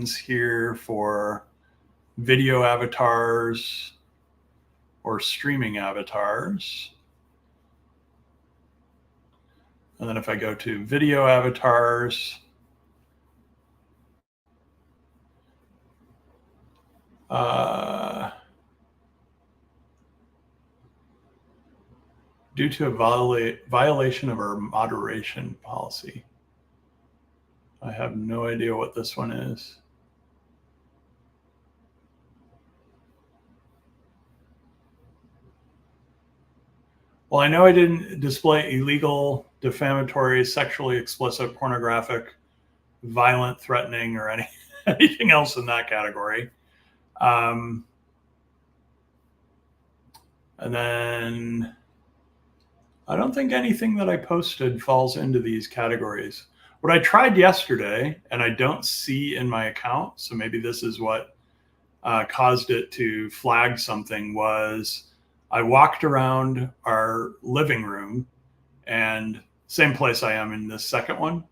options here for video avatars or streaming avatars. And then if I go to video avatars, due to a violation of our moderation policy. I have no idea what this one is. Well, I know I didn't display illegal, defamatory, sexually explicit, pornographic, violent, threatening, or anything else in that category. And then I don't think anything that I posted falls into these categories. What I tried yesterday, and I don't see in my account, so maybe this is what caused it to flag something, was I walked around our living room, and same place I am in this second one,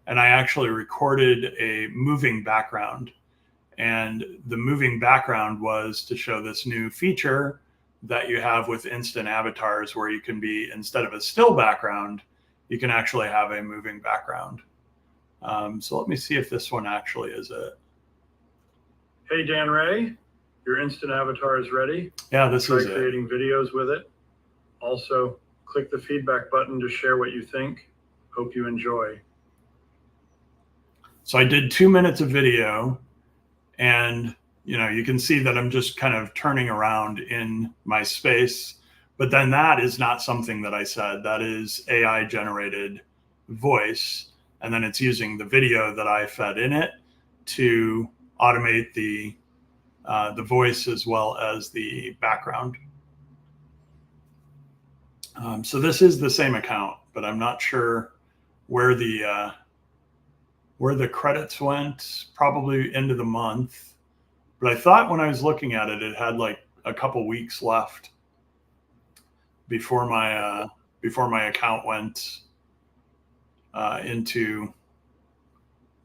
and I actually recorded a moving background. And the moving background was to show this new feature that you have with instant avatars, where you can be, instead of a still background, you can actually have a moving background. So let me see if this one actually is it. Hey, Dan Ray, your instant avatar is ready. Yeah, this is it. Try creating videos with it. Also, click the feedback button to share what you think. Hope you enjoy. So I did 2 minutes of video, and you can see that I'm just kind of turning around in my space, but then that is not something that I said. That is AI generated voice. And then it's using the video that I fed in it to automate the voice as well as the background. So this is the same account, but I'm not sure where the credits went, probably end of the month. But I thought when I was looking at it, it had like a couple weeks left before my account went into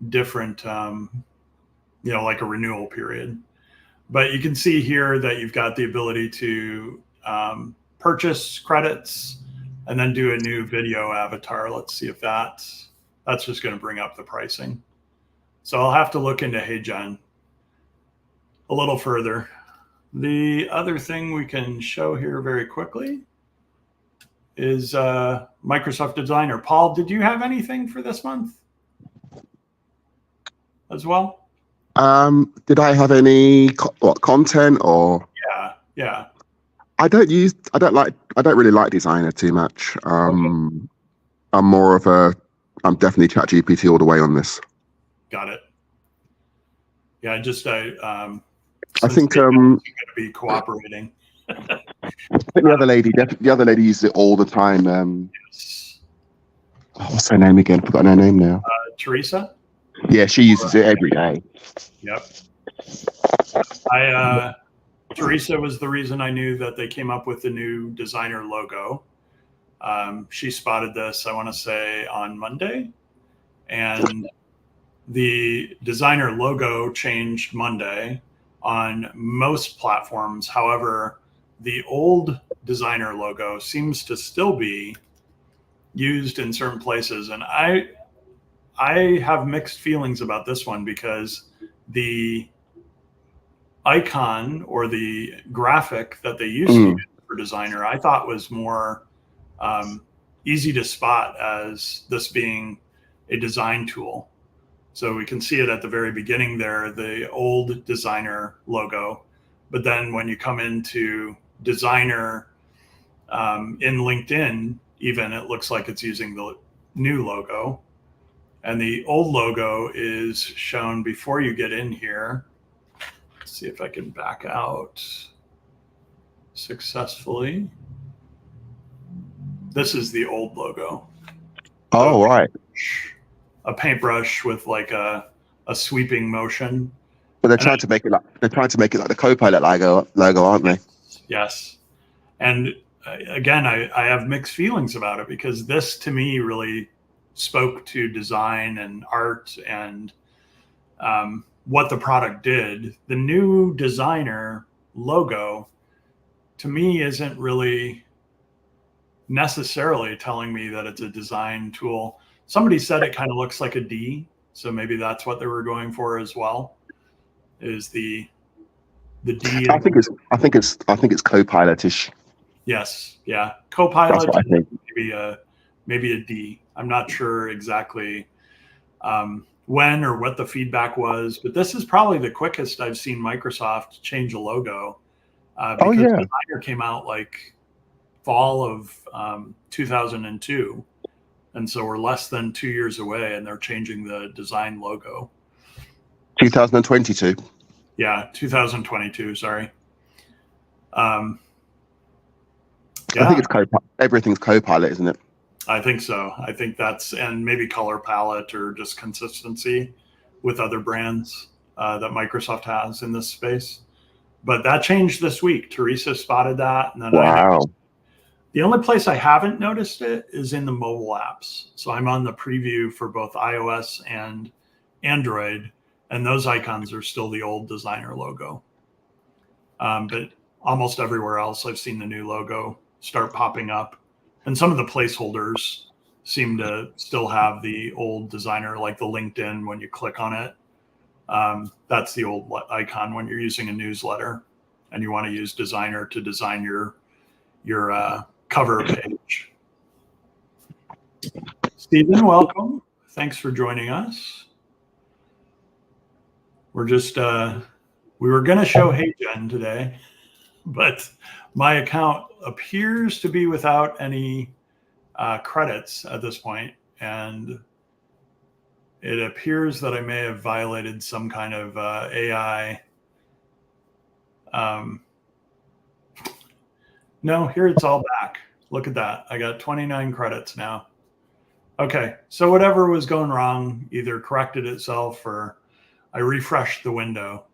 different, like a renewal period. But you can see here that you've got the ability to purchase credits and then do a new video avatar. Let's see if that's just going to bring up the pricing. So I'll have to look into HeyGen a little further. The other thing we can show here very quickly is Microsoft Designer. Paul, did you have anything for this month as well? Did I have any content or? Yeah. I don't really like Designer too much. Okay. I'm definitely ChatGPT all the way on this. Got it. Yeah, I think going to be cooperating. I think the other lady uses it all the time. Yes. What's her name again? Forgotten her name now. Teresa. Yeah, she uses it every day. Yep. Teresa was the reason I knew that they came up with the new designer logo. She spotted this, I want to say, on Monday, and the designer logo changed Monday on most platforms. However, the old designer logo seems to still be used in certain places, and I have mixed feelings about this one, because the icon or the graphic that they used to use for designer, I thought was more easy to spot as this being a design tool. So we can see it at the very beginning there, the old designer logo. But then when you come into designer in LinkedIn, even, it looks like it's using the new logo. And the old logo is shown before you get in here. Let's see if I can back out successfully. This is the old logo. Oh, right. A paintbrush with like a sweeping motion. But they're trying to make it like the Copilot logo, aren't they? Yes. And again, I have mixed feelings about it, because this to me really spoke to design and art and what the product did. The new designer logo, to me, isn't really necessarily telling me that it's a design tool. Somebody said it kind of looks like a D, so maybe that's what they were going for as well. Is the D? I think it's Copilot-ish. Yes, yeah, That's Copilot, what I think. maybe a D. I'm not sure exactly when or what the feedback was, but this is probably the quickest I've seen Microsoft change a logo Oh because yeah, Designer came out like fall of 2002. And so we're less than 2 years away and they're changing the design logo. 2022. Yeah, 2022, sorry. I Yeah, think it's everything's Copilot, isn't it? I think so. I think that's, and maybe color palette or just consistency with other brands that Microsoft has in this space. But that changed this week. Teresa spotted that. And then I Wow. noticed. The only place I haven't noticed it is in the mobile apps. So I'm on the preview for both iOS and Android, and those icons are still the old designer logo. But almost everywhere else, I've seen the new logo start popping up. And some of the placeholders seem to still have the old designer, like the LinkedIn, when you click on it. That's the old icon when you're using a newsletter and you want to use designer to design your cover page. Stephen, welcome. Thanks for joining us. We're just, we were going to show HeyGen today, but my account appears to be without any credits at this point, and it appears that I may have violated some kind of AI. No, here it's all back. Look at that. I got 29 credits now. Okay, so whatever was going wrong either corrected itself or I refreshed the window.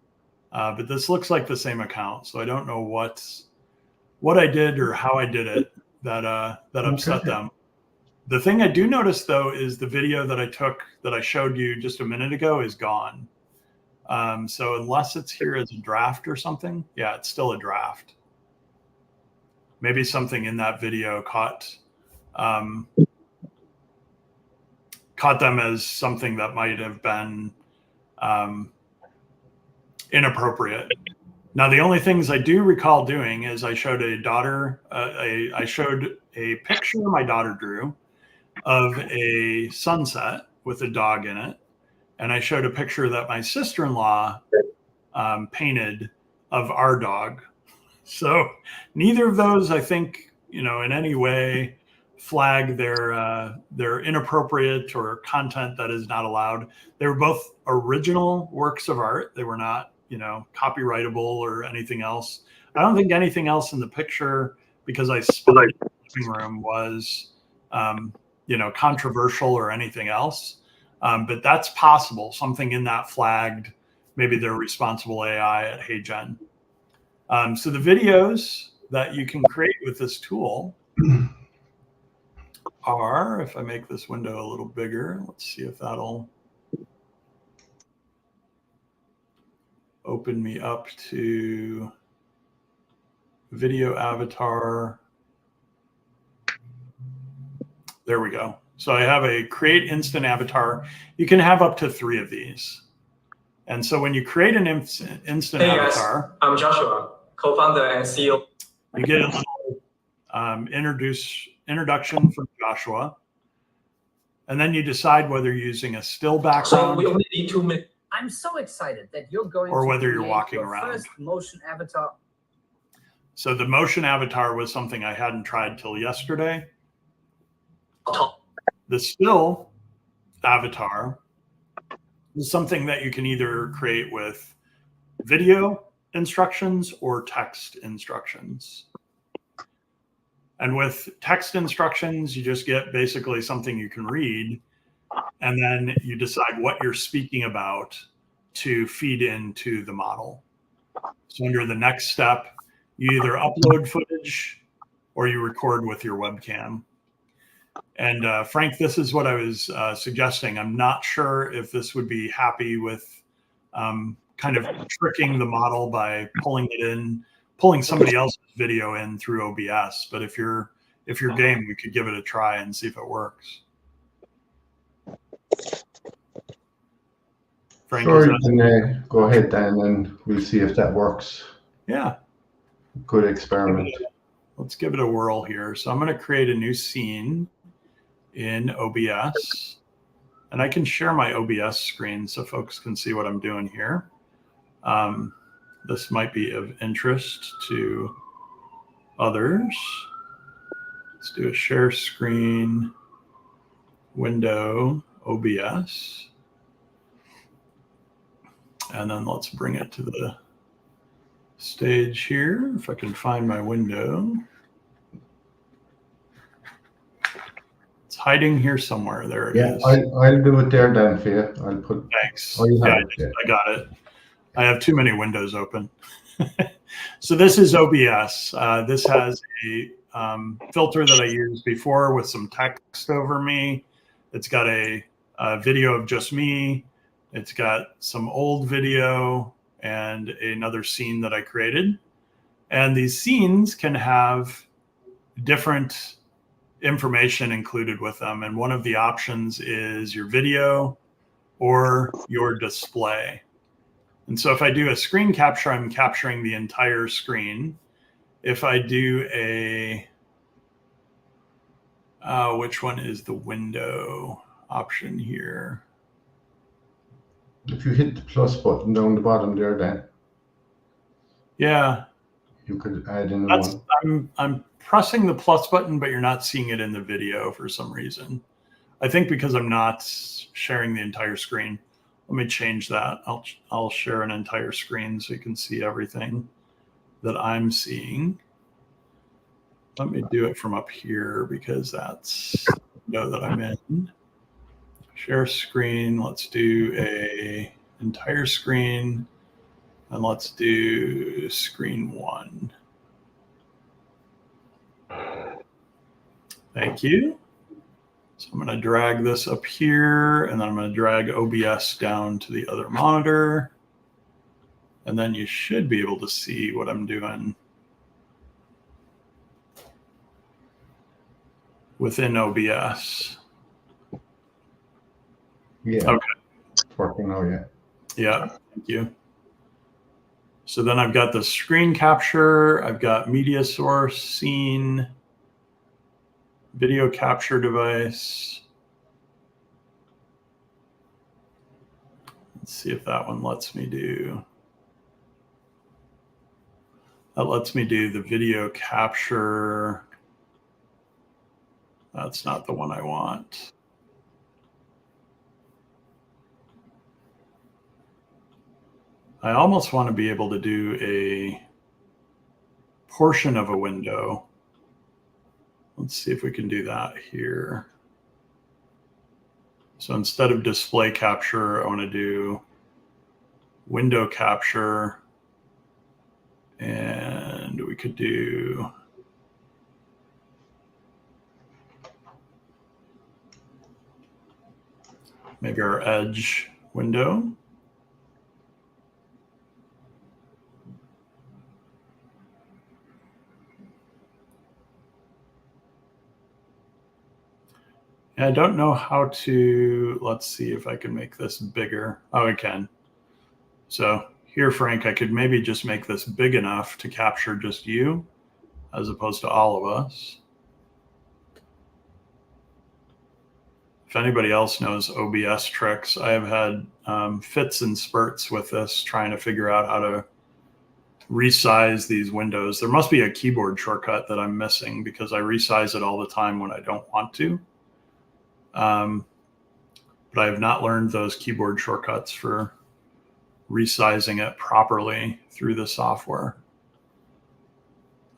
But this looks like the same account, so I don't know what I did or how I did it that upset them. The thing I do notice though is the video that I took that I showed you just a minute ago is gone. So unless it's here as a draft or something, yeah, it's still a draft. Maybe something in that video caught them as something that might have been inappropriate. Now, the only things I do recall doing is I showed I showed a picture my daughter drew of a sunset with a dog in it. And I showed a picture that my sister-in-law painted of our dog. So neither of those, I think, in any way flag their inappropriate or content that is not allowed. They were both original works of art. They were not, copyrightable or anything else. I don't think anything else in the picture, because I spotted it in the living room, was, controversial or anything else. But that's possible. Something in that flagged maybe their responsible AI at HeyGen. So the videos that you can create with this tool are, if I make this window a little bigger, let's see if that'll open me up to video avatar. There we go. So I have a create instant avatar. You can have up to 3 of these. And so when you create an instant avatar, guys, I'm Joshua, co-founder and CEO. You get a little introduction from Joshua, and then you decide whether you're using a still background. So we only need 2 minutes. I'm so excited that you're going or to whether you're create walking your around. first motion avatar. So the motion avatar was something I hadn't tried till yesterday. The still avatar is something that you can either create with video instructions or text instructions. And with text instructions, you just get basically something you can read, and then you decide what you're speaking about to feed into the model. So under the next step, you either upload footage or you record with your webcam. And Frank, this is what I was suggesting. I'm not sure if this would be happy with kind of tricking the model by pulling somebody else's video in through OBS. But if you're game, we could give it a try and see if it works. Frank, Sure, you can go ahead, Dan, and we'll see if that works. Yeah. Good experiment. Let's give it a whirl here. So I'm going to create a new scene in OBS. And I can share my OBS screen so folks can see what I'm doing here. This might be of interest to others. Let's do a share screen window OBS. And then let's bring it to the stage here. If I can find my window. It's hiding here somewhere. There it is. I'll do it there, Dan, for you. I'll put. Thanks. Oh, you have yeah, I got it. I have too many windows open. So this is OBS. This has a filter that I used before with some text over me. It's got a video of just me. It's got some old video and another scene that I created. And these scenes can have different information included with them. And one of the options is your video or your display. And so if I do a screen capture, I'm capturing the entire screen. If I do a, which one is the window option here? If you hit the plus button down the bottom there, Dan. Yeah. You could add in one. I'm pressing the plus button, but you're not seeing it in the video for some reason. I think because I'm not sharing the entire screen. Let me change that. I'll share an entire screen so you can see everything that I'm seeing. Let me do it from up here because that's the window that I'm in. Share screen. Let's do a entire screen. And let's do screen 1. Thank you. So I'm going to drag this up here, and then I'm going to drag OBS down to the other monitor. And then you should be able to see what I'm doing within OBS. Yeah. Okay. It's working now, yeah. Yeah, thank you. So then I've got the screen capture, I've got media source, scene, video capture device. Let's see if that one lets me do. That lets me do the video capture. That's not the one I want. I almost want to be able to do a portion of a window. Let's see if we can do that here. So instead of display capture, I want to do window capture. And we could do maybe our edge window. I don't know how to, let's see if I can make this bigger. Oh, I can. So here, Frank, I could maybe just make this big enough to capture just you as opposed to all of us. If anybody else knows OBS tricks, I have had fits and spurts with this, trying to figure out how to resize these windows. There must be a keyboard shortcut that I'm missing because I resize it all the time when I don't want to. But I have not learned those keyboard shortcuts for resizing it properly through the software.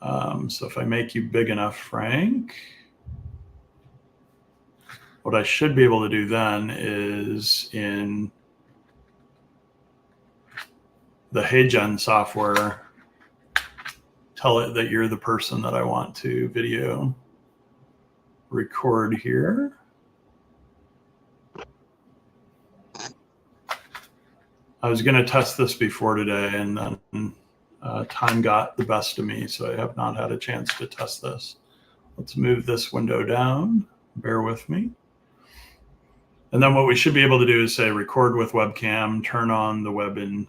So if I make you big enough, Frank, what I should be able to do then is in the HeyGen software, tell it that you're the person that I want to video record here. I was going to test this before today, and then time got the best of me, so I have not had a chance to test this. Let's move this window down. Bear with me. And then what we should be able to do is say record with webcam, turn on the web in.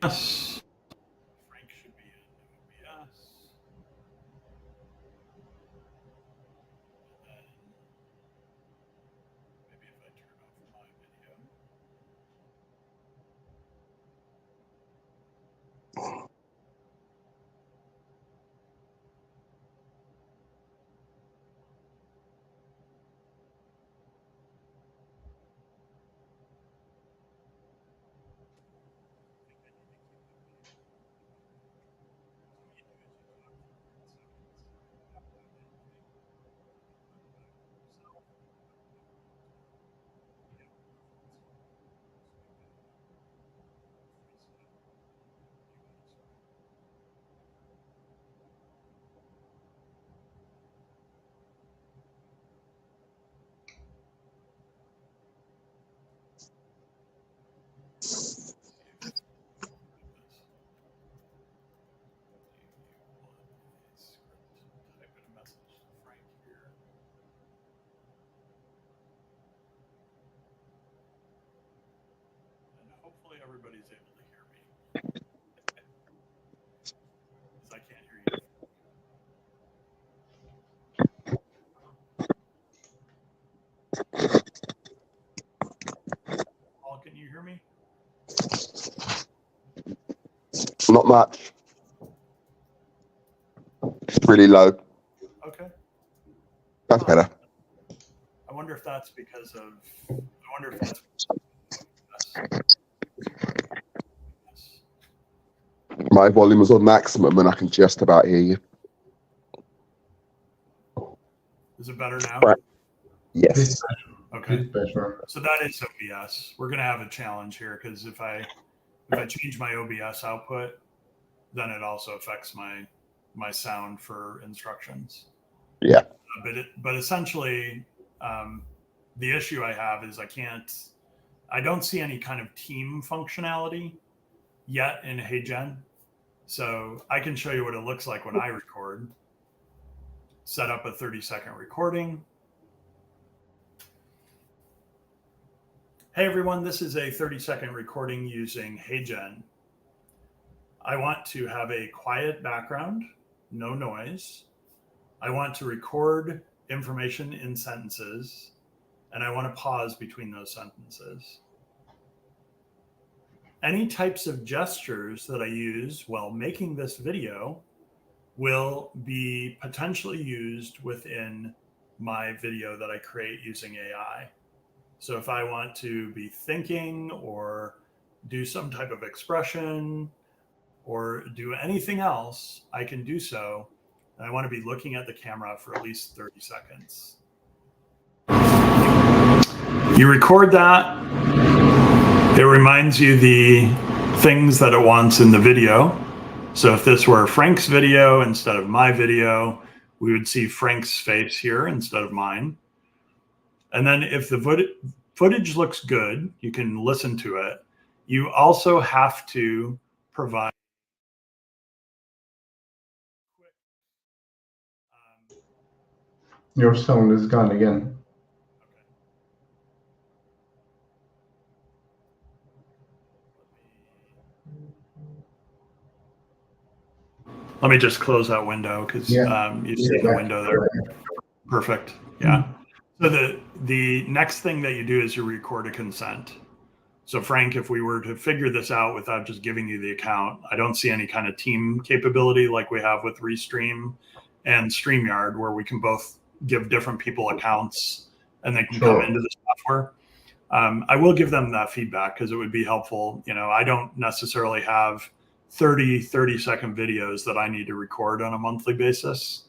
Yes. Frank should be in OBS. And then maybe if I turn off my video. Type in a message to Frank here. And hopefully everybody's able to hear me. Because I can't hear you. Paul, can you hear me? Not much. It's really low. Okay. That's better. I wonder if that's because of. I wonder if that's. Yes. My volume was on maximum and I can just about hear you. Is it better now? Right. Yes. Okay. It's better. So that is OBS. We're going to have a challenge here because if I change my OBS output, then it also affects my sound for instructions. Yeah. But essentially, the issue I have is I don't see any kind of team functionality yet in HeyGen. So I can show you what it looks like when I record. Set up a 30-second recording. Hey everyone, this is a 30-second recording using HeyGen. I want to have a quiet background, no noise. I want to record information in sentences, and I want to pause between those sentences. Any types of gestures that I use while making this video will be potentially used within my video that I create using AI. So if I want to be thinking or do some type of expression or do anything else, I can do so. And I want to be looking at the camera for at least 30 seconds. You record that. It reminds you the things that it wants in the video. So if this were Frank's video instead of my video, we would see Frank's face here instead of mine. And then if the footage looks good, you can listen to it. You also have to provide. Your sound is gone again. Let me just close that window because you see the window there. Perfect. Yeah. So the next thing that you do is you record a consent. So Frank, if we were to figure this out without just giving you the account, I don't see any kind of team capability like we have with Restream and StreamYard, where we can both give different people accounts and they can come into the software. I will give them that feedback because it would be helpful. You know, I don't necessarily have 30-second videos that I need to record on a monthly basis.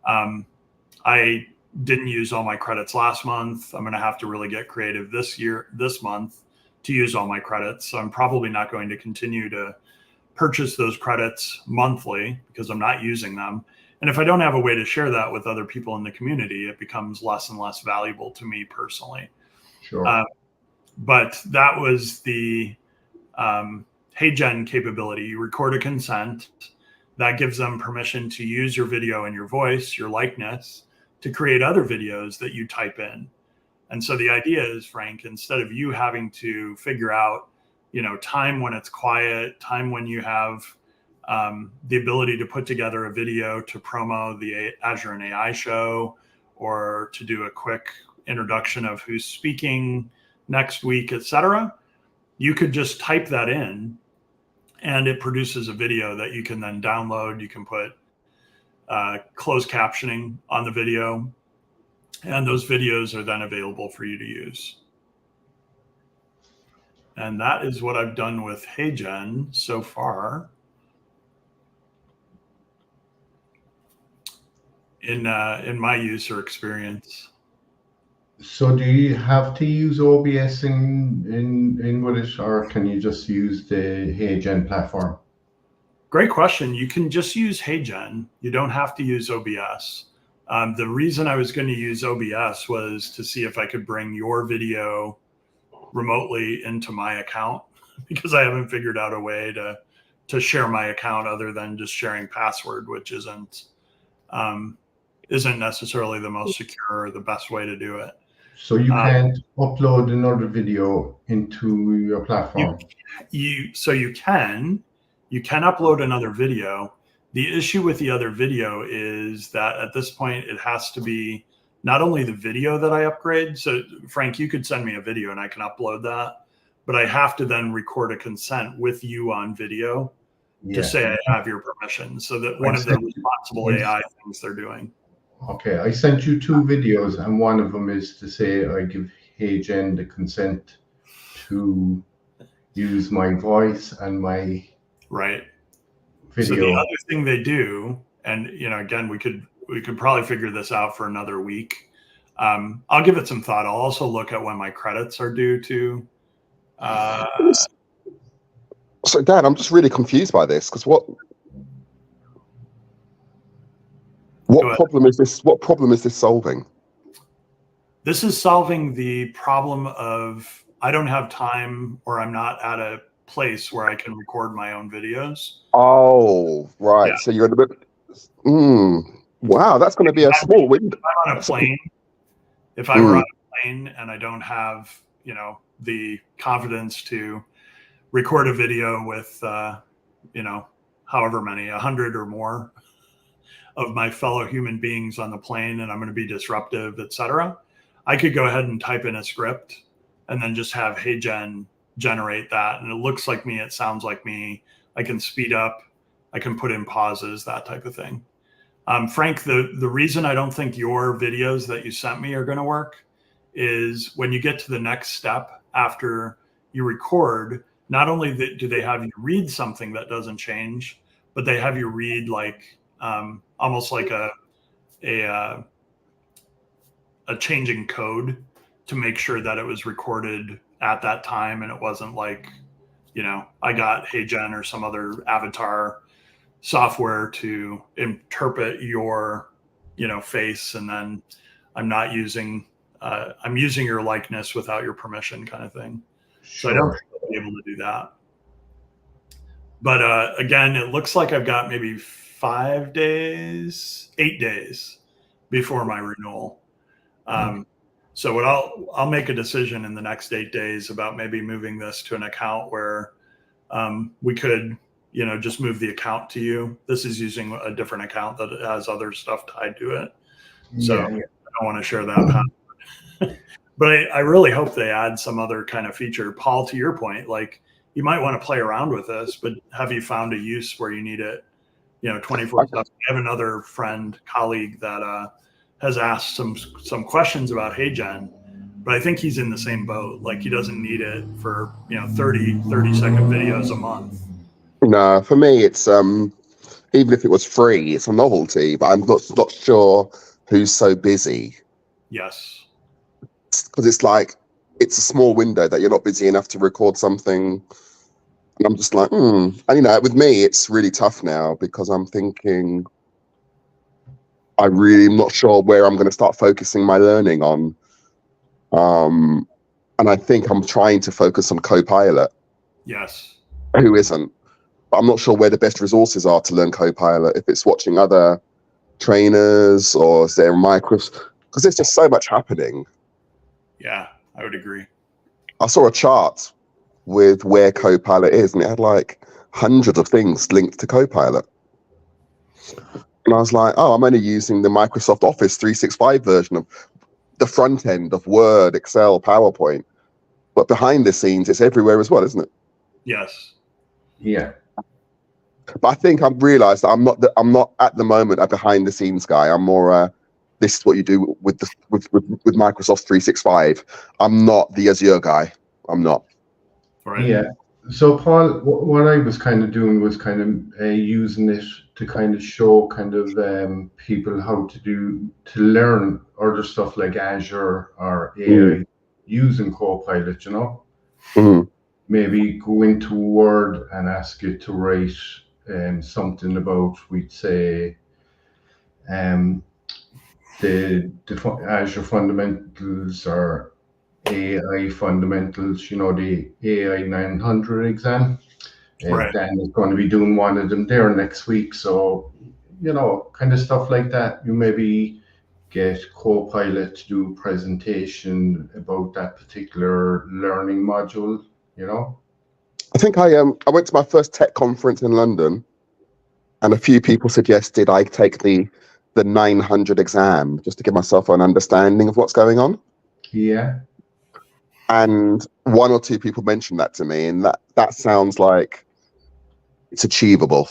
I didn't use all my credits last month. I'm going to have to really get creative this month to use all my credits. So I'm probably not going to continue to purchase those credits monthly because I'm not using them. And if I don't have a way to share that with other people in the community, it becomes less and less valuable to me personally. Sure. But that was the HeyGen capability. You record a consent that gives them permission to use your video and your voice, your likeness, to create other videos that you type in. And so the idea is, Frank, instead of you having to figure out, time when it's quiet, time when you have the ability to put together a video to promo the Azure and AI show, or to do a quick introduction of who's speaking next week, etc., you could just type that in and it produces a video that you can then download. You can put closed captioning on the video, and those videos are then available for you to use. And that is what I've done with HeyGen so far in my use or experience. So do you have to use OBS in with it, or can you just use the HeyGen platform? Great question. You can just use HeyGen. You don't have to use OBS. The reason I was going to use OBS was to see if I could bring your video remotely into my account, because I haven't figured out a way to share my account other than just sharing password, which isn't necessarily the most secure or the best way to do it. So you can't upload another video into your platform? You can upload another video. The issue with the other video is that at this point, it has to be not only the video that I upgrade. So Frank, you could send me a video and I can upload that, but I have to then record a consent with you on video to say I have your permission, so that one of the responsible AI things they're doing. Okay, I sent you 2 videos, and one of them is to say I give HeyGen the consent to use my voice and my video. So the other thing they do, and again, we could probably figure this out for another week. I'll give it some thought. I'll also look at when my credits are due to. So Dan, I'm just really confused by this, because what problem is this? What problem is this solving? This is solving the problem of I don't have time, or I'm not at a place where I can record my own videos. Oh, right. Yeah. So you're in a bit. Wow, that's going to be a small window. If I'm on a plane, if I were on a plane and I don't have, the confidence to record a video with, however many, 100 or more of my fellow human beings on the plane, and I'm going to be disruptive, etc., I could go ahead and type in a script and then just have HeyGen generate that. And it looks like me, it sounds like me. I can speed up, I can put in pauses, that type of thing. Frank, the reason I don't think your videos that you sent me are going to work is when you get to the next step after you record, not only do they have you read something that doesn't change, but they have you read like almost like a changing code to make sure that it was recorded at that time, and it wasn't like, I got HeyGen or some other avatar software to interpret your, face, and then I'm using your likeness without your permission, kind of thing. Sure. So I don't think I'll be able to do that. But again, it looks like I've got maybe 8 days before my renewal. So what I'll make a decision in the next 8 days about maybe moving this to an account where we could, just move the account to you. This is using a different account that has other stuff tied to it. So I don't want to share that password. But I really hope they add some other kind of feature. Paul, to your point, like, you might want to play around with this, but have you found a use where you need it, 24/7? I have another colleague that has asked some questions about HeyGen, but I think he's in the same boat. Like, he doesn't need it for 30-second videos a month. No, for me, it's even if it was free, it's a novelty, but I'm not sure who's so busy. Yes. Because it's like, it's a small window that you're not busy enough to record something. And I'm just like, And with me, it's really tough now, because I'm thinking, I really am not sure where I'm going to start focusing my learning on. And I think I'm trying to focus on Copilot. Yes. Who isn't? But I'm not sure where the best resources are to learn Copilot. If it's watching other trainers or is there Microsoft? Because there's just so much happening. Yeah, I would agree. I saw a chart with where Copilot is, and it had like hundreds of things linked to Copilot. And I was like, oh, I'm only using the Microsoft Office 365 version of the front end of Word, Excel, PowerPoint. But behind the scenes, it's everywhere as well, isn't it? Yes. Yeah. But I think I've realised that I'm not at the moment a behind the scenes guy. I'm more this is what you do with Microsoft 365. I'm not the Azure guy. I'm not. Right. Yeah. So Paul, what I was kind of doing was kind of using it to kind of show kind of people how to learn other stuff like Azure or AI using Copilot, you know. Mm. Maybe go into Word and ask it to write something about, we'd say, the Azure fundamentals or AI fundamentals, you know, the AI 900 exam. Right. Dan is going to be doing one of them there next week. So, you know, kind of stuff like that. You maybe get Copilot to do a presentation about that particular learning module, you know? I think I went to my first tech conference in London, and a few people suggested I take the 900 exam just to give myself an understanding of what's going on. Yeah. And one or two people mentioned that to me, and that sounds like it's achievable.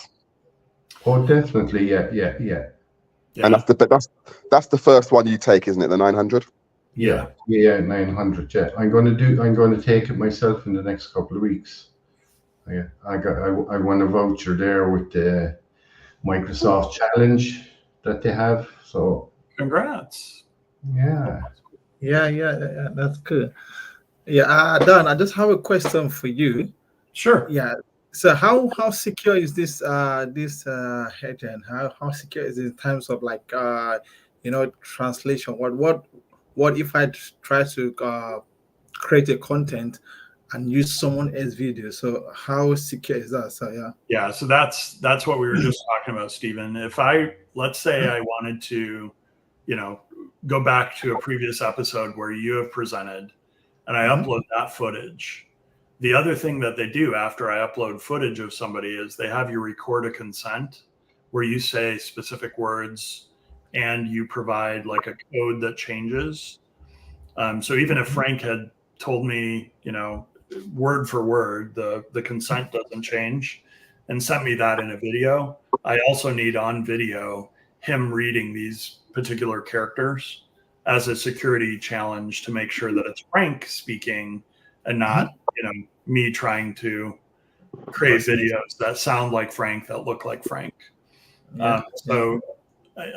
Oh, definitely. Yeah, yeah, yeah. Yeah. And that's the first one you take, isn't it? The 900. Yeah, yeah, 900. Yeah, I'm going to take it myself in the next couple of weeks. I won a voucher there with the Microsoft Challenge that they have. So Congrats. yeah. Yeah, that's good. Yeah, Dan, I just have a question for you. Sure. Yeah. So how secure is this agent? How secure is it in terms of like translation? What if I try to create a content and use someone else's video? So how secure is that? So yeah. Yeah, so that's what we were just talking about, Stephen. If let's say I wanted to, go back to a previous episode where you have presented and I upload that footage. The other thing that they do after I upload footage of somebody is they have you record a consent where you say specific words and you provide like a code that changes. So even if Frank had told me, word for word, the consent doesn't change and sent me that in a video, I also need on video him reading these particular characters as a security challenge to make sure that it's Frank speaking and not, me trying to create videos that sound like Frank, that look like Frank. So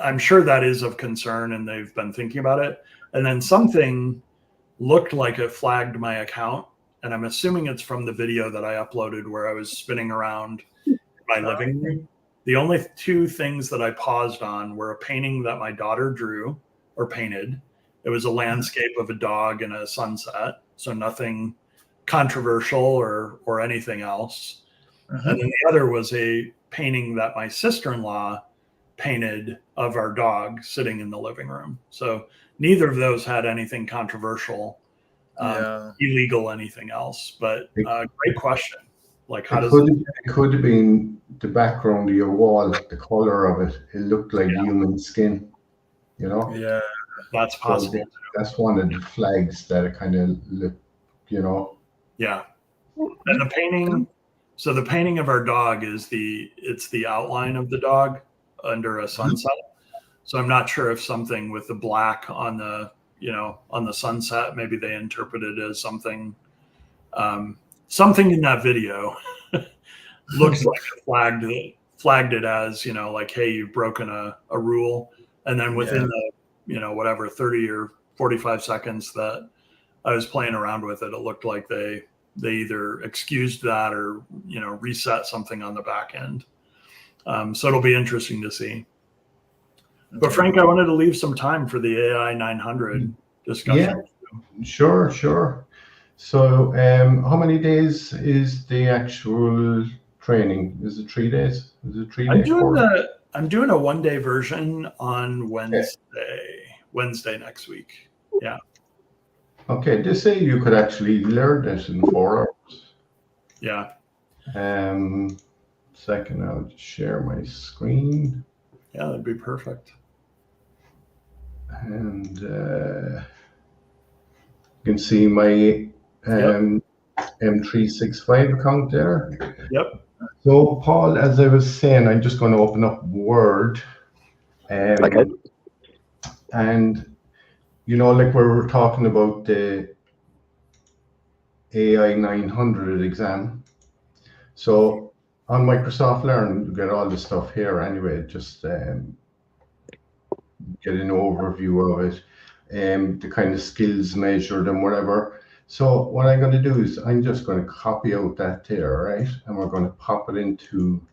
I'm sure that is of concern and they've been thinking about it. And then something looked like it flagged my account. And I'm assuming it's from the video that I uploaded where I was spinning around my living room. The only two things that I paused on were a painting that my daughter drew or painted. It was a landscape of a dog and a sunset. So nothing controversial or anything else. And then the other was a painting that my sister-in-law painted of our dog sitting in the living room. So neither of those had anything controversial, illegal, anything else. But great question. Like, how does it could have been the background of your wall, the color of it. It looked like human skin, you know? Yeah. That's possible. So that's one of the flags that it kind of look, you know? Yeah. And the painting, so the painting of our dog it's the outline of the dog under a sunset. So I'm not sure if something with the black on the, on the sunset, maybe they interpret it as something in that video looks like it flagged it as, like, hey, you've broken a rule. And then within the, whatever, 30 or 45 seconds that I was playing around with it, it looked like they either excused that or, reset something on the back end. So it'll be interesting to see. But Frank, I wanted to leave some time for the AI 900 discussion. Yeah, sure. So, how many days is the actual training? Is it 3 days? Is it 3 day course? I'm doing a 1-day version on Wednesday next week. Yeah. Okay, they say you could actually learn this in 4 hours. Yeah. Second, I'll just share my screen. Yeah, that'd be perfect. And you can see my M365 account there. Yep. So, Paul, as I was saying, I'm just going to open up Word. Okay. And, like we were talking about the AI 900 exam. So, on Microsoft Learn, you get all the stuff here anyway, just get an overview of it, the kind of skills measured and whatever. So what I'm going to do is I'm just going to copy out that there, right? And we're going to pop it into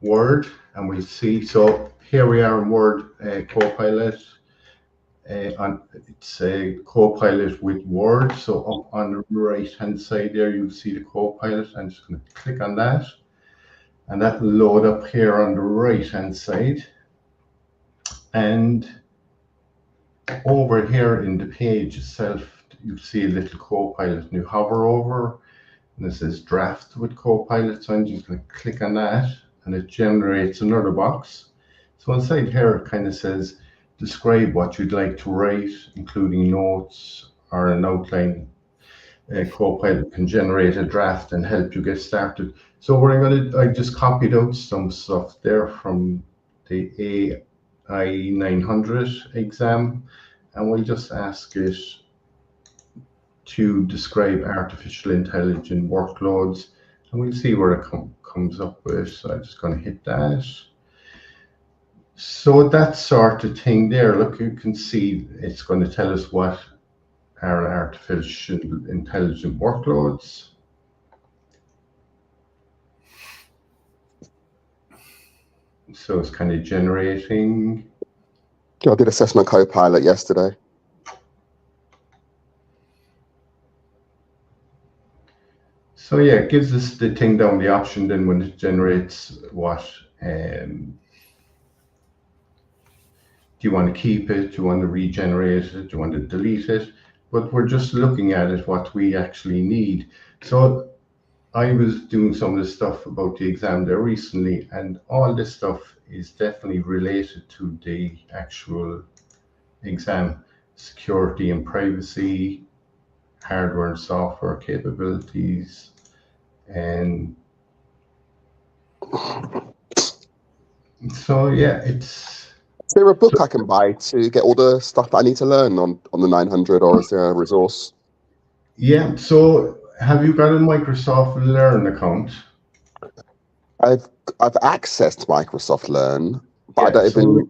Word, and we'll see. So here we are in Word Copilot. It's a Copilot with Word. So up on the right hand side there, you'll see the Copilot. I'm just going to click on that, and that will load up here on the right hand side. And over here in the page itself, you see a little Copilot, and you hover over, and it says draft with Copilot. So I'm just going to click on that, and it generates another box. So inside here, it kind of says describe what you'd like to write, including notes or an outline. Copilot can generate a draft and help you get started. So I just copied out some stuff there from the AI 900 exam, and we'll just ask it to describe artificial intelligence workloads, and we'll see where it comes up with. So I'm just going to hit that. So that sort of thing there, look, you can see it's going to tell us what are artificial intelligence workloads. So it's kind of generating. I did Assessment Copilot yesterday. So yeah, it gives us the thing down the option then when it generates what. Do you want to keep it? Do you want to regenerate it? Do you want to delete it? But we're just looking at it, what we actually need. So I was doing some of the stuff about the exam there recently, and all this stuff is definitely related to the actual exam. Security and privacy, hardware and software capabilities, and so yeah, it's. Is there a book I can buy to get all the stuff that I need to learn on the 900, or is there a resource? Yeah, so have you got a Microsoft Learn account? I've accessed Microsoft Learn, but Yeah, I don't even.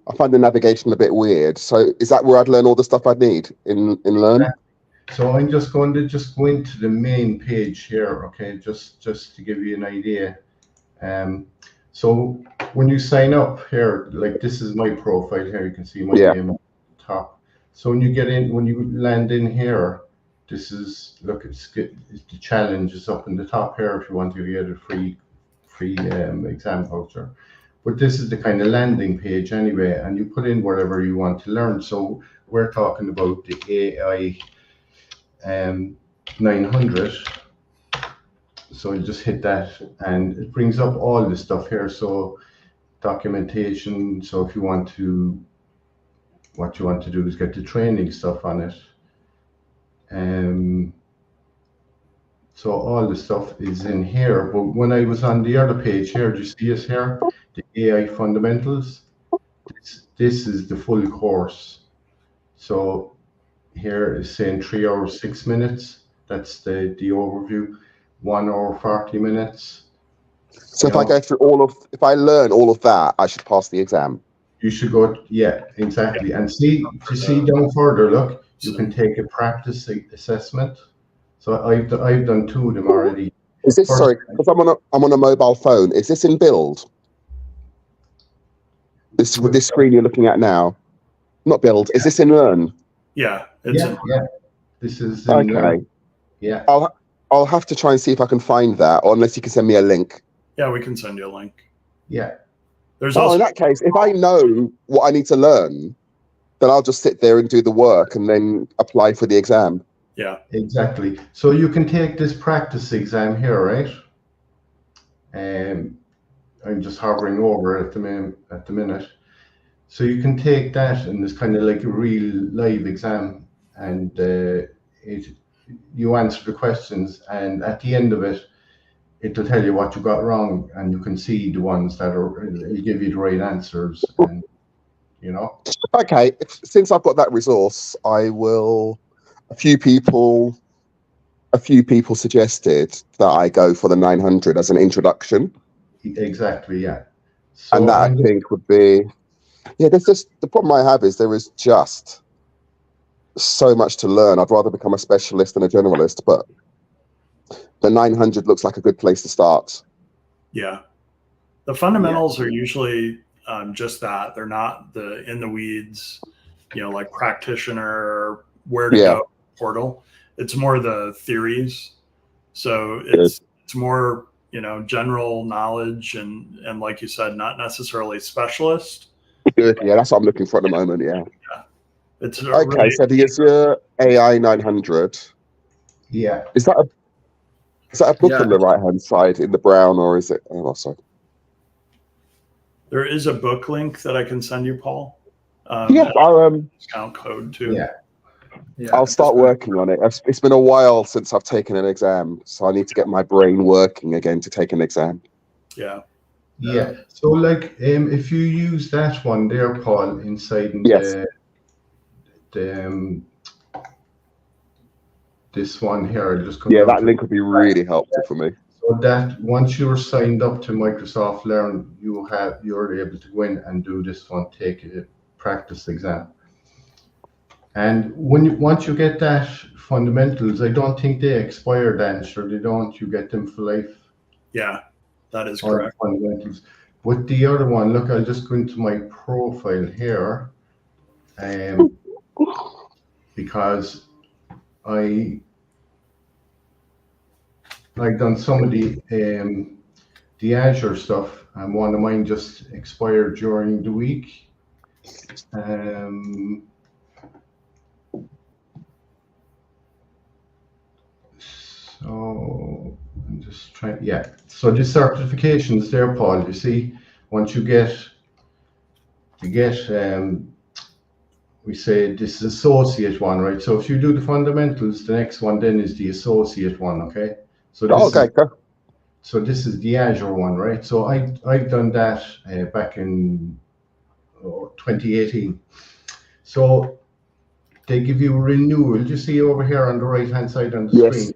I find the navigation a bit weird. So is that where I'd learn all the stuff I'd need in Learn? Yeah. So I'm just going to go into the main page here, okay, just to give you an idea. So when you sign up here, like this is my profile here, you can see my name at the top. So when you land in here, this is, look, it's the challenge is up in the top here if you want to get a free exam voucher. But this is the kind of landing page anyway, and you put in whatever you want to learn. So we're talking about the AI 900. So you just hit that, and it brings up all the stuff here. So documentation. So if you want to, what you want to do is get the training stuff on it. So all the stuff is in here. But when I was on the other page here, do you see us here? The AI fundamentals. This is the full course. So here is saying 3 hours 6 minutes. That's the overview. 1 hour 40 minutes. So if I go through if I learn all of that, I should pass the exam. You should go, yeah, exactly. And see down further, look, you can take a practice assessment. So I've done 2 of them already. Is this, sorry, because I'm on a mobile phone, is this in build? This screen you're looking at now, not build. Is this in Learn? Yeah, it's yeah. This is in Okay. Yeah. I'll have to try and see if I can find that, or unless you can send me a link. Yeah, we can send you a link. Yeah. There's Well, also in that case, if I know what I need to learn, then I'll just sit there and do the work and then apply for the exam. yeah. Exactly. So you can take this practice exam here, right? I'm just hovering over it at the minute. So you can take that, and it's kind of like a real live exam, and you answer the questions, and at the end of it, it'll tell you what you got wrong, and you can see the ones that it'll give you the right answers, and you know. Okay, since I've got that resource, I will. A few people suggested that I go for the 900 as an introduction. Exactly, yeah. So and that I think would be, yeah. There's just the problem I have is there is just so much to learn. I'd rather become a specialist than a generalist, but the 900 looks like a good place to start. Yeah, the fundamentals are usually just that. They're not the in the weeds, like practitioner, where to go portal. It's more the theories. So it's more, general knowledge and like you said, not necessarily specialist. Good. Yeah, that's what I'm looking for at the moment. Yeah. It's okay. Really, so the Azure AI 900. Yeah. Is that a book on the right hand side in the brown, or is it? Oh, sorry. There is a book link that I can send you, Paul. Yeah, I'll discount code too. Yeah. I'll start working on it. It's been a while since I've taken an exam, so I need to get my brain working again to take an exam. Yeah. Yeah. So like if you use that one there, Paul, inside this one here, I'll just come down that link would be really helpful for me. So that once you're signed up to Microsoft Learn, you're able to go in and do this one, take a practice exam. And once you get that fundamentals, I don't think they expire then, sure they don't. You get them for life. Yeah, that is correct. Fundamentals. But the other one, look, I'll just go into my profile here, because I've done some of the Azure stuff, and one of mine just expired during the week. So I'm just trying, so the certifications there, Paul, you see, once you get we say this is associate one, right? So if you do the fundamentals, the next one then is the associate one, okay? So this is the Azure one, right? So I've done that back in 2018. So they give you a renewal. You see over here on the right hand side on the screen,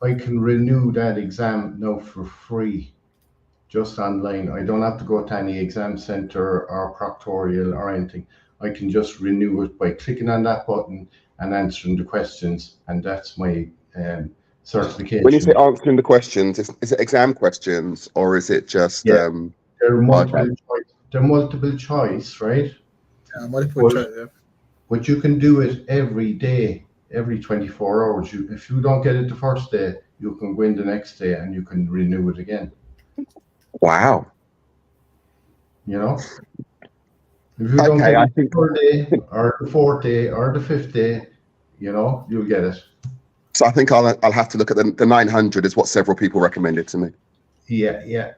I can renew that exam now for free, just online. I don't have to go to any exam center or proctorial or anything. I can just renew it by clicking on that button and answering the questions, and that's my certification. When you say answering the questions, is it exam questions or is it just? They're multiple choice. They're multiple choice, right? Yeah, multiple choice. Yeah. But you can do it every day, every 24 hours. If you don't get it the first day, you can go in the next day and you can renew it again. Wow. You know? If you don't get it the third day or the fourth day or the fifth day, you'll get it. So I think I'll have to look at the 900 is what several people recommended to me. Yeah,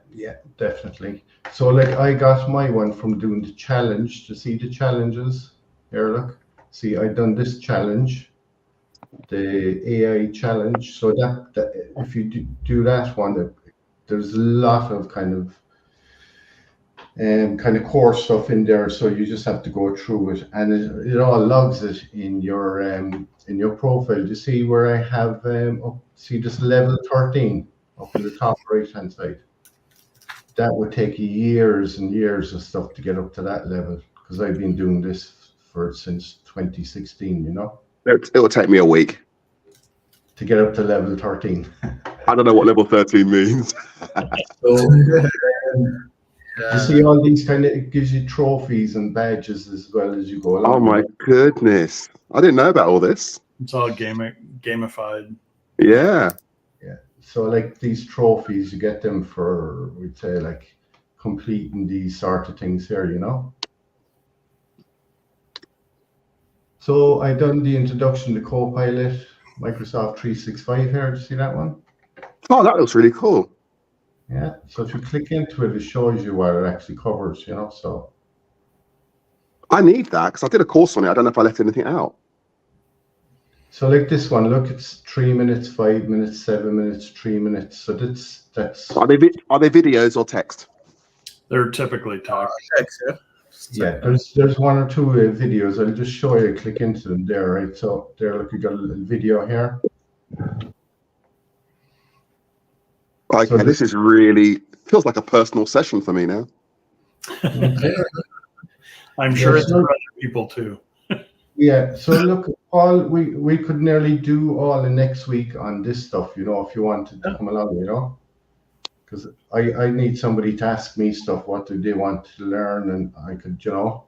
definitely. So like I got my one from doing the challenge. To see the challenges here, look. See, I done this challenge, the AI challenge. So that if you do that one, there's a lot of kind of core stuff in there. So you just have to go through it, and it all logs it in your profile. You see where I have see this level 13 up in the top right hand side. That would take years and years of stuff to get up to that level, because I've been doing this since 2016. It'll take me a week to get up to level 13. I don't know what level 13 means. So You see all these it gives you trophies and badges as well as you go along. Oh my goodness. I didn't know about all this. It's all gamified. Yeah. Yeah. So like these trophies, you get them for, we'd say, like completing these sort of things here, you know? So I done the introduction to Copilot, Microsoft 365 here. Do you see that one? Oh, that looks really cool. Yeah. So if you click into it, it shows you what it actually covers, you know? So I need that because I did a course on it. I don't know if I left anything out. so like this one, look, it's 3 minutes, 5 minutes, 7 minutes, 3 minutes. So that's Are they videos or text? They're typically text. Text, yeah. yeah. There's one or two videos. I'll just show you. Click into them there, right? So there, look, you got a little video here. Okay, So this is really feels like a personal session for me now. I'm sure it's for other people too. Yeah. So look, Paul, we could nearly do all the next week on this stuff, you know, if you wanted to come along, you know, because I need somebody to ask me stuff. What do they want to learn, and I could, you know.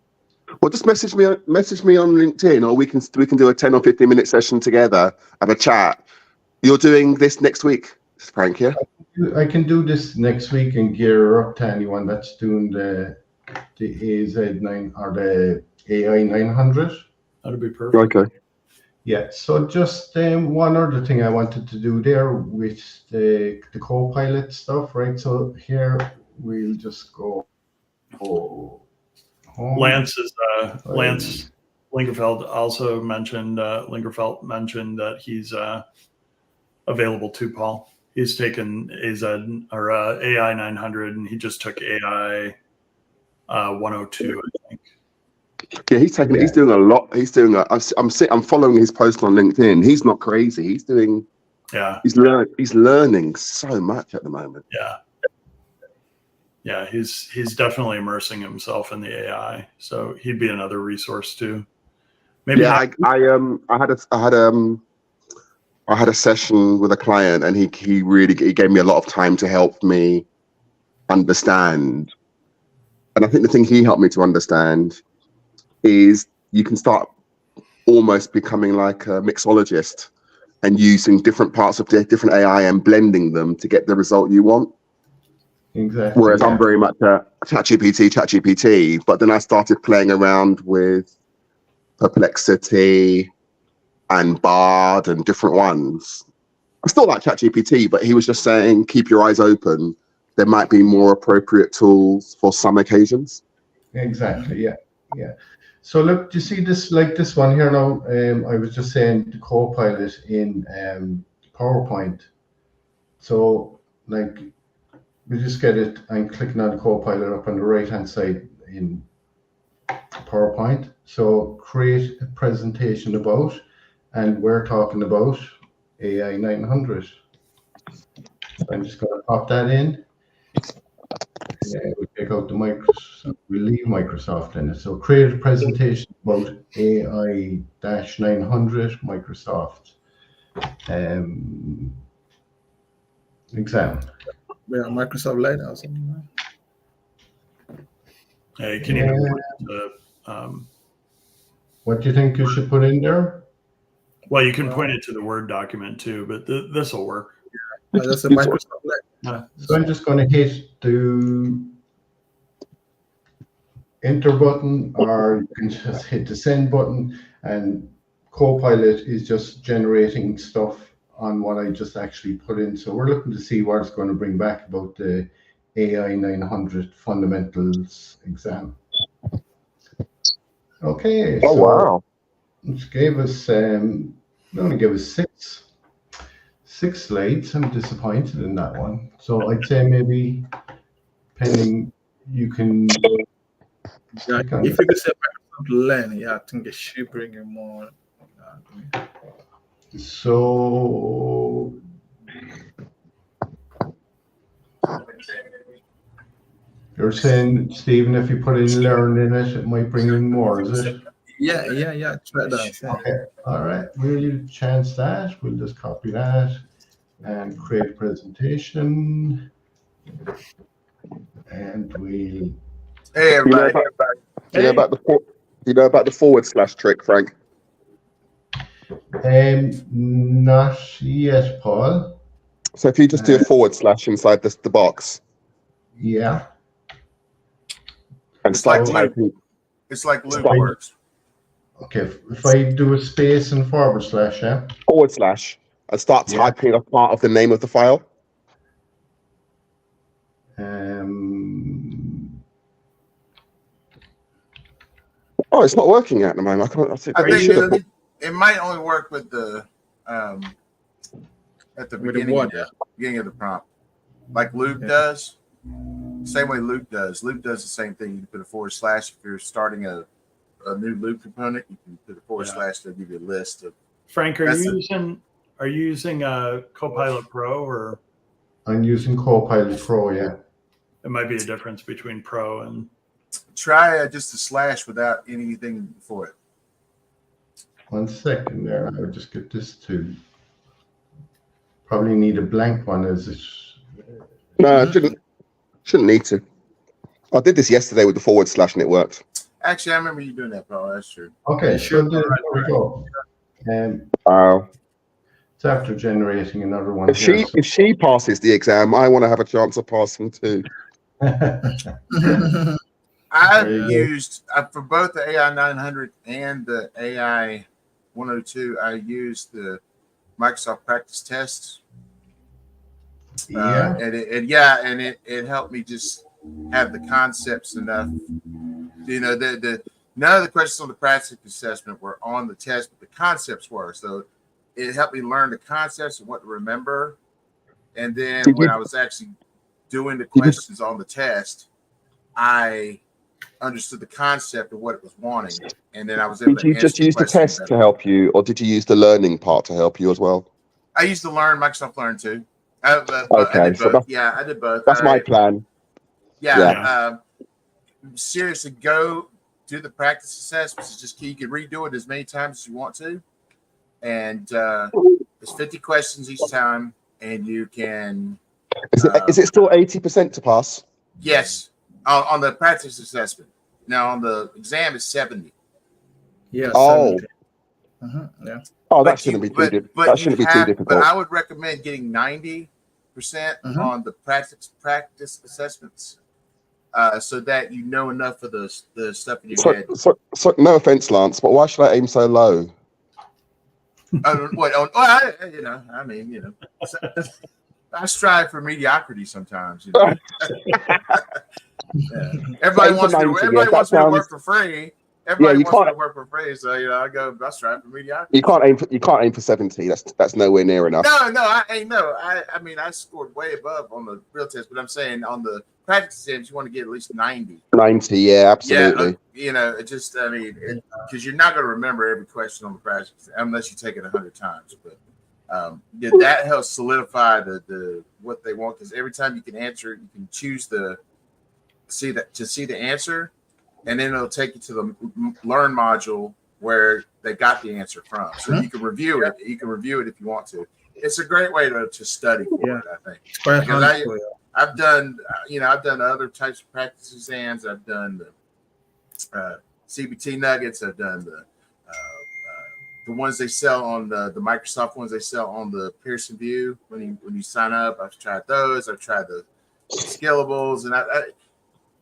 Well, just message me on LinkedIn, or we can do a 10 or 15-minute session together, have a chat. You're doing this next week, Frank, yeah? I can do this next week and gear up to anyone that's doing the AZ9 or the AI 900. That'd be perfect. Okay. Yeah. So just one other thing I wanted to do there with the Copilot stuff, right? So here we'll just go home. Lance Lingerfeld also mentioned that he's available too, Paul. He's taken AZ or AI 900, and he just took AI 102, I think. Yeah, he's taking. Yeah. He's doing a lot. I'm following his post on LinkedIn. He's not crazy. He's doing. Yeah. He's learning so much at the moment. Yeah. Yeah, he's definitely immersing himself in the AI. So he'd be another resource too. Maybe. Yeah, I had a session with a client, and he gave me a lot of time to help me understand. And I think the thing he helped me to understand is you can start almost becoming like a mixologist and using different parts of different AI and blending them to get the result you want. Exactly. Whereas I'm very much a ChatGPT, but then I started playing around with Perplexity and Bard and different ones. I still like ChatGPT, but he was just saying, keep your eyes open. There might be more appropriate tools for some occasions. Exactly. Yeah. Yeah. So look, do you see this, like this one here now? I was just saying the Copilot in PowerPoint. So like we just get it. I'm clicking on the Copilot up on the right hand side in PowerPoint. So create a presentation about, and we're talking about AI 900. So I'm just going to pop that in. Yeah, we take out the Microsoft, we leave Microsoft in it. So create a presentation about AI-900 Microsoft exam. Yeah, Microsoft Light or something. Hey, can you what do you think you should put in there? Well, you can point it to the Word document too, but this will work. Yeah, that's a Microsoft Light. So I'm just going to hit the enter button, or you can just hit the send button, and Copilot is just generating stuff on what I just actually put in. So we're looking to see what it's going to bring back about the AI 900 fundamentals exam. Okay. Oh, so wow. It gave us, it only gave us six slides. I'm disappointed in that one. So I'd say maybe pending, you can. Yeah, if you could say Microsoft Learn, yeah, I think it should bring in more. So you're saying, Stephen, if you put in Learn in it, it might bring in more, is it? Yeah. Try that. Yeah. Okay. All right. We'll chance that. We'll just copy that and create a presentation. And we. Hey, Do you know everybody. about the forward slash trick, Frank? Not yet, Paul. So if you just do a forward slash inside the box Yeah. and It's start like typing. It's like Luke Start- works. Okay, if I do a space and forward slash, yeah. Forward slash and start Yeah. typing a part of the name of the file. Oh, it's not working at the moment. I think it might only work with the at the beginning of the prompt, like Luke does. Same way Luke does. Luke does the same thing. You can put a forward slash if you're starting a new Luke component. You can put a forward slash to give you a list of. Frank, are you using Copilot Pro or? I'm using Copilot Pro. Yeah. It might be a difference between Pro and. Try just a slash without anything before it. 1 second there. I'll just get this to. Probably need a blank one as it. No, shouldn't need to. I did this yesterday with the forward slash and it worked. Actually, I remember you doing that, Paul. That's true. Okay, so there we go. Wow. It's after generating another one. If she passes the exam, I want to have a chance of passing too. I've used for both the AI 900 and the AI 102. I used the Microsoft practice tests. Yeah. And it helped me just have the concepts enough. You know, none of the questions on the practice assessment were on the test, but the concepts were. So it helped me learn the concepts and what to remember. And then when I was actually doing the questions on the test, I understood the concept of what it was wanting, and then I was able to. Did you just use the test to help you, or did you use the learning part to help you as well? I used to learn Microsoft Learn too. I did both. I did both. That's my plan. Seriously, go do the practice assessments. It's just key. You can redo it as many times as you want to, and there's 50 questions each time, and you can. Is it still 80% to pass? Yes, on the practice assessment. Now on the exam it's 70. Yeah. Oh. 70. Yeah. Oh, that shouldn't be too difficult. That shouldn't be too difficult. But I would recommend getting 90% on the practice assessments, so that you know enough of the stuff in your head. So, no offense, Lance, but why should I aim so low? I strive for mediocrity sometimes. You know? Everybody wants me to work for free. Everybody wants me to work for free, so I strive for mediocrity. You can't aim for 70. That's nowhere near enough. I scored way above on the real test, but I'm saying on the practice exams you want to get at least 90. 90, yeah, absolutely. Because you're not going to remember every question on the practice unless you take it 100 times. But that helps solidify the what they want, because every time you can answer, you can choose to see the answer. And then it'll take you to the learn module where they got the answer from. So you can review it. You can review it if you want to. It's a great way to study for it, I think. Because I've done other types of practice exams. I've done the CBT nuggets. I've done the ones they sell on the Microsoft ones they sell on the Pearson View when you sign up. I've tried those. I've tried the Skillables, and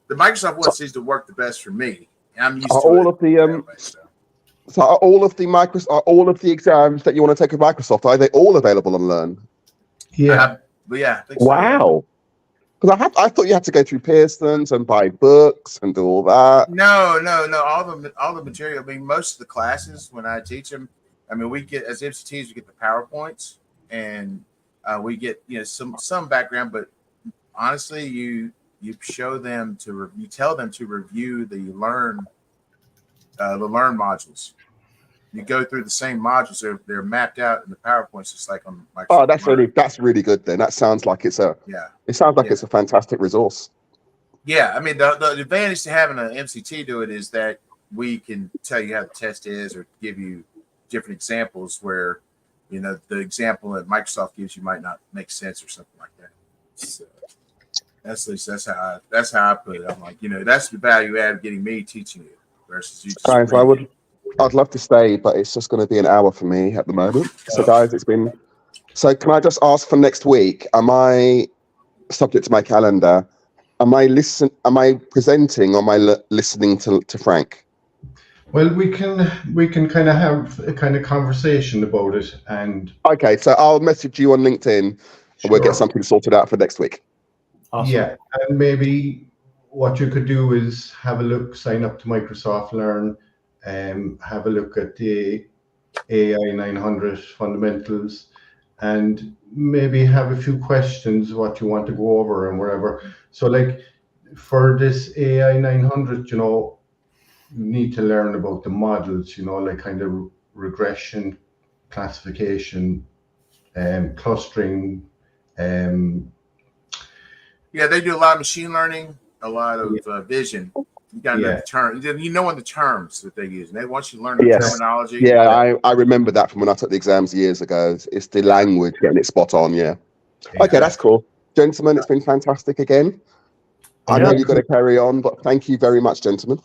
the Microsoft one seems to work the best for me. I'm used to all of the So are all of the exams that you want to take with Microsoft, are they all available on Learn? Yeah. I think wow. Because I thought you had to go through Pearson's and buy books and do all that. No. All the material. I mean, most of the classes when I teach them, we get, as MCTs, we get the PowerPoints, and we get some background. But honestly, you show them you tell them to review the learn modules. You go through the same modules; they're mapped out in the PowerPoints, just like on Microsoft. Oh, that's really good. Then that sounds like it's a it's a fantastic resource. Yeah, the advantage to having an MCT do it is that we can tell you how the test is, or give you different examples where the example that Microsoft gives you might not make sense or something like that. So, That's how I put it. I'm like, that's the value add of getting me teaching you versus you just Guys, reading. I'd love to stay, but it's just going to be an hour for me at the moment. So, guys, So, can I just ask for next week? Am I subject to my calendar? Am I presenting, or am I listening to Frank? Well, we can kind of have a kind of conversation about it, and Okay, so I'll message you on LinkedIn, and we'll get something sorted out for next week. Awesome. Yeah, and maybe what you could do is have a look, sign up to Microsoft Learn, have a look at the AI 900 fundamentals, and maybe have a few questions what you want to go over and wherever. So, like for this AI 900, you need to learn about the models, like kind of regression, classification, clustering. Yeah, they do a lot of machine learning, a lot of vision. You got to know the term. You know what the terms that they use. And they want you to learn the terminology. Yeah, I remember that from when I took the exams years ago. It's the language, getting it spot on. Yeah. Okay, that's cool. Gentlemen, it's been fantastic again. I know you've got to carry on, but thank you very much, gentlemen.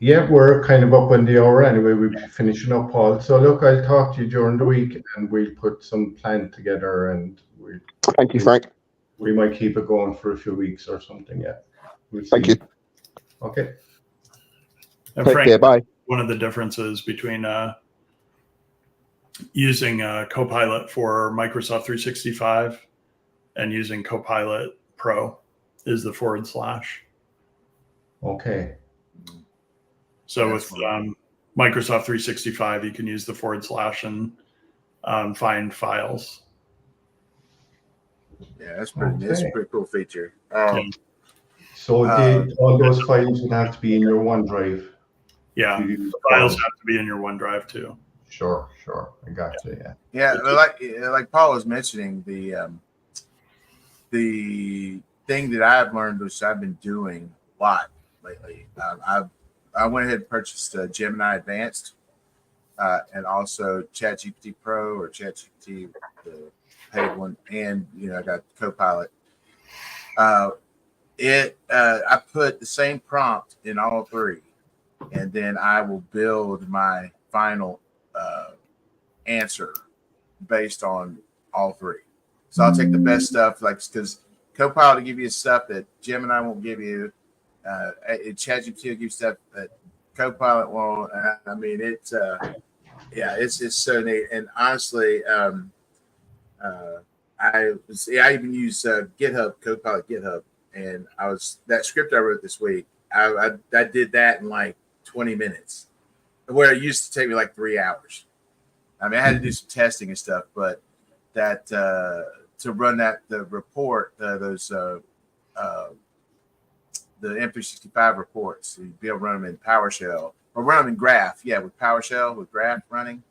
Yeah, we're kind of up on the hour anyway. We'll be finishing up, Paul. So look, I'll talk to you during the week, and we'll put some plan together, and thank you, Frank. We might keep it going for a few weeks or something. Yeah. We'll see. Thank you. Okay. And Take Frank, care. Bye. One of the differences between using Copilot for Microsoft 365 and using Copilot Pro is the /. Okay. So with Microsoft 365, you can use the / and find files. Yeah, that's a pretty cool feature. So all those files would have to be in your OneDrive. Yeah, the files have to be in your OneDrive too. Sure. I got you. Yeah. Yeah, like Paul was mentioning, the thing that I've learned, which I've been doing a lot lately, I went ahead and purchased Gemini Advanced, and also ChatGPT Pro or ChatGPT, the paid one, and I got Copilot. I put the same prompt in all three, and then I will build my final answer based on all three. So I'll take the best stuff, because Copilot will give you stuff that Gemini won't give you. ChatGPT will give you stuff that Copilot won't. I mean, it's so neat. And honestly, I even use GitHub, Copilot GitHub, and that script I wrote this week. I did that in like 20 minutes, where it used to take me like 3 hours. I mean, I had to do some testing and stuff, but that to run the report, the M365 reports, so you'd be able to run them in PowerShell or run them in Graph. Yeah, with PowerShell, with Graph running,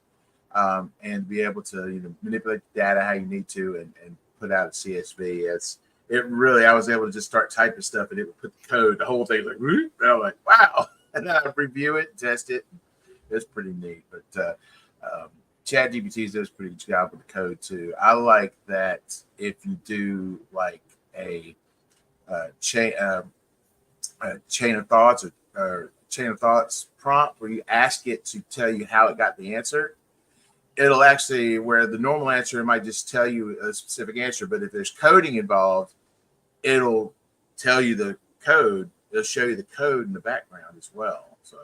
and be able to manipulate the data how you need to and put out a CSV. I was able to just start typing stuff, and it would put the code, the whole thing like, and I'm like, wow. And then I'd review it, test it. It's pretty neat. But ChatGPT does a pretty good job with the code too. I like that if you do like a chain of thoughts or chain of thoughts prompt where you ask it to tell you how it got the answer, it'll actually, where the normal answer might just tell you a specific answer, but if there's coding involved, it'll tell you the code. It'll show you the code in the background as well. So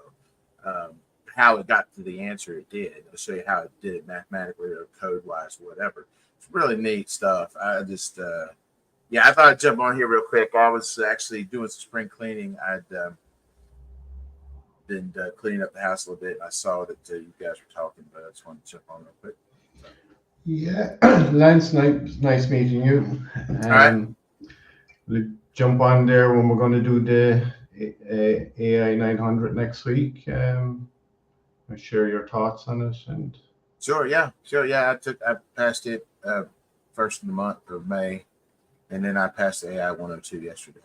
how it got to the answer it did. It'll show you how it did it mathematically or code-wise or whatever. It's really neat stuff. I just, I thought I'd jump on here real quick. I was actually doing some spring cleaning. I'd been cleaning up the house a little bit. And I saw that you guys were talking, but I just wanted to jump on real quick. So. Yeah, Lance, nice meeting you. All right. We'll jump on there when we're going to do the AI 900 next week. I'll share your thoughts on it. And Sure. Yeah. I passed it first of the month of May, and then I passed the AI 102 yesterday.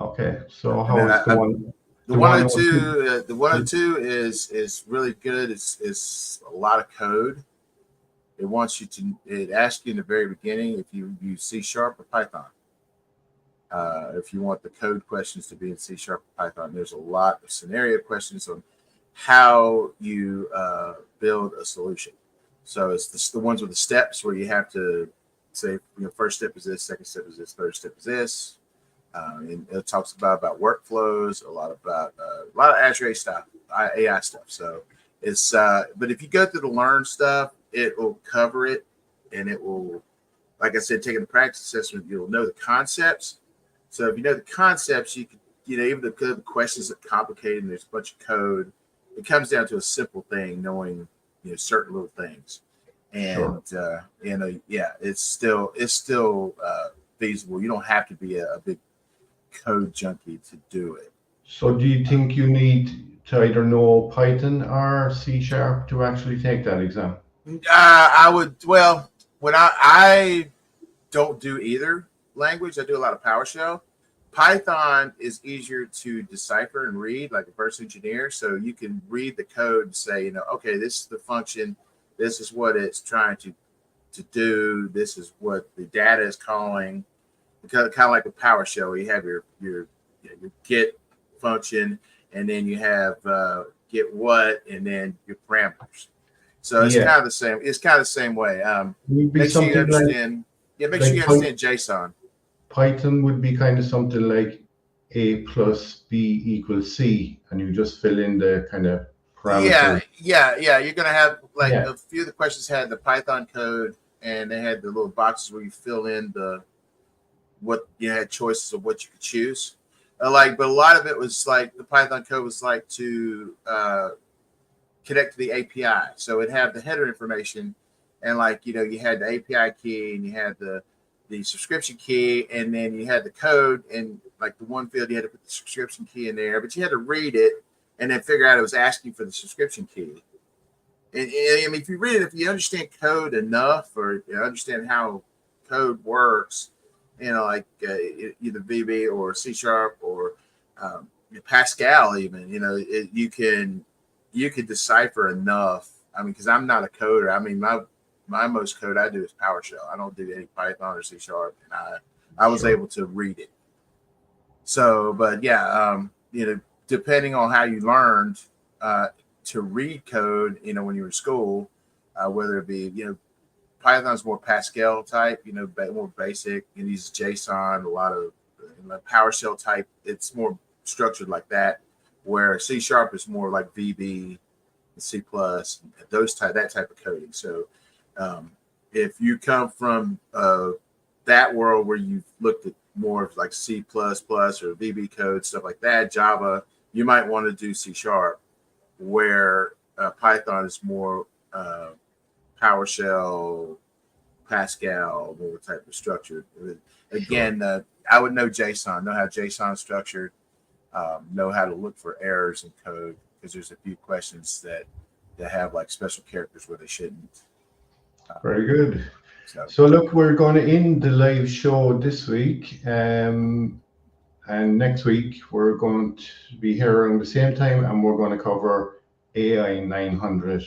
Okay. So how is the one? The 102, the 102 is really good. It's a lot of code. It asks you in the very beginning if you use C# or Python. If you want the code questions to be in C# or Python, there's a lot of scenario questions on how you build a solution. So it's the ones with the steps where you have to say, first step is this, second step is this, third step is this. And it talks about workflows, a lot of Azure AI stuff. So it's but if you go through the learn stuff, it will cover it, and it will, like I said, taking the practice assessment, you'll know the concepts. So if you know the concepts, you can, even the questions are complicated and there's a bunch of code, it comes down to a simple thing, knowing certain little things. And Sure. it's still feasible. You don't have to be a big code junkie to do it. So do you think you need to either know Python or C# to actually take that exam? I would, well, when I don't do either language, I do a lot of PowerShell. Python is easier to decipher and read, like a reverse engineer. So you can read the code and say, okay, this is the function, this is what it's trying to do, this is what the data is calling. Kind of like a PowerShell, where you have your get function, and then you have get what, and then your parameters. So it's kind of the same. It's kind of the same way. Make sure you understand. Make sure you understand JSON. Python would be kind of something like A plus B equals C, and you just fill in the kind of parameters. Yeah. You're gonna have a few of the questions had the Python code, and they had the little boxes where you fill in what you had choices of what you could choose. But a lot of it was like the Python code was like to connect to the API. So it'd have the header information, and you had the API key, and you had the subscription key, and then you had the code, and like the one field you had to put the subscription key in there, but you had to read it and then figure out it was asking for the subscription key. And I mean, if you read it, if you understand code enough, or understand how code works, like either VB or C# or Pascal, even, you can decipher enough. I mean, because I'm not a coder. I mean, my most code I do is PowerShell. I don't do any Python or C#, and I was able to read it. So, but yeah, depending on how you learned to read code, when you were in school, whether it be, Python's more Pascal type, more basic, and uses JSON, a lot of PowerShell type. It's more structured like that, where C# is more like VB, C+, that type of coding. So if you come from that world where you've looked at more of like C++ or VB code, stuff like that, Java, you might want to do C#, where Python is more PowerShell, Pascal, more type of structure. Again, I would know JSON, know how JSON is structured, know how to look for errors in code, because there's a few questions that have like special characters where they shouldn't. Very good. So look, we're going to end the live show this week, and next week we're going to be here around the same time, and we're going to cover AI 900,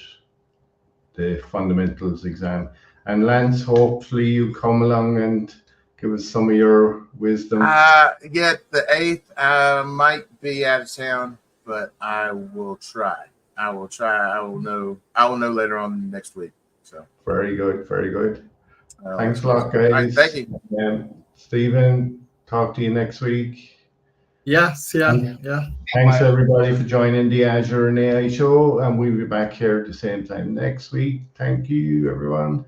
the fundamentals exam. And Lance, hopefully you come along and give us some of your wisdom. The 8th, I might be out of town, but I will try. I will know later on next week. So very good. Thanks a lot, guys. Right, thank you. Stephen, talk to you next week. Yeah, see ya. Yeah. Thanks everybody for joining the Azure and AI show, and we'll be back here at the same time next week. Thank you, everyone.